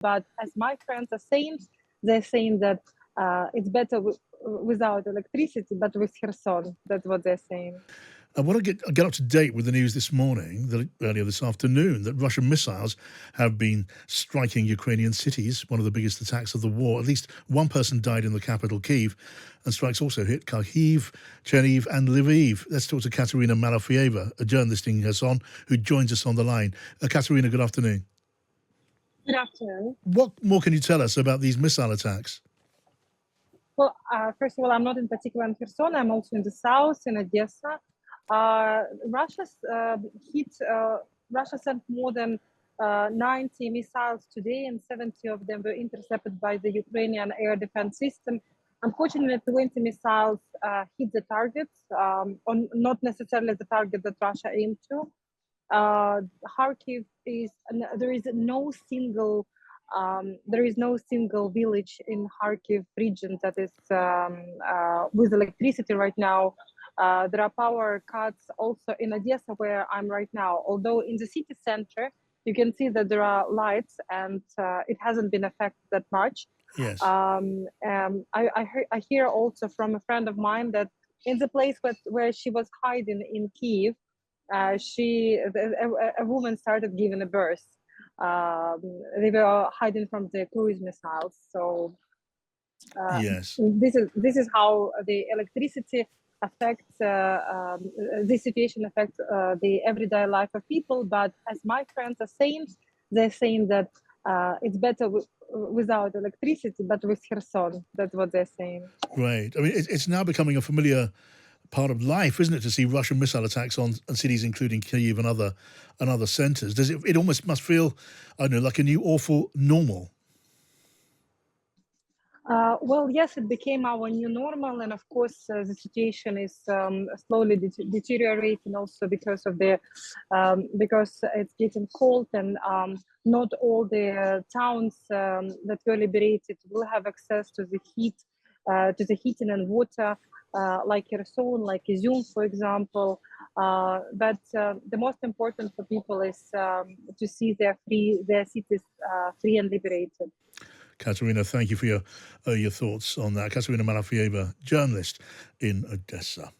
But as my friends are saying, they're saying that it's better without electricity, but with Kherson. That's what they're saying. I want to get up to date with the news this morning, earlier this afternoon, that Russian missiles have been striking Ukrainian cities, one of the biggest attacks of the war. At least one person died in the capital, Kyiv, and strikes also hit Kharkiv, Chernihiv and Lviv. Let's talk to Kateryna Malofieieva, a journalist in Kherson, who joins us on the line. Kateryna, good afternoon. Good afternoon. What more can you tell us about these missile attacks? Well, first of all, I'm not in particular in Kherson. I'm also in the south, in Odessa. Russia's hit. Russia sent more than 90 missiles today, and 70 of them were intercepted by the Ukrainian air defense system. Unfortunately, 20 missiles hit the targets, on not necessarily the target that Russia aimed to. Kharkiv is there is no single village in Kharkiv region that is with electricity right now. There are power cuts also in Odessa, where I'm right now. Although in the city center, you can see that there are lights, and it hasn't been affected that much. Yes. I hear also from a friend of mine that in the place where she was hiding in Kyiv, a woman started giving a birth. They were hiding from the cruise missiles. So Yes. this is how the electricity affects this situation affects the everyday life of people. But as my friends are saying, they're saying that it's better without electricity, but with Kherson. That's what they're saying. Right. I mean, it's now becoming a familiar part of life, isn't it, to see Russian missile attacks on cities, including Kyiv and other centres? Does it? It almost must feel, I don't know, like a new awful normal. Well, yes, it became our new normal, and of course, the situation is slowly deteriorating. Also, because of the because it's getting cold, and not all the towns that were liberated will have access to the heating and water, like Kherson, like Izum, for example. But the most important for people is to see their cities free and liberated. Kateryna, thank you for your thoughts on that. Kateryna Malofieieva, journalist in Odessa.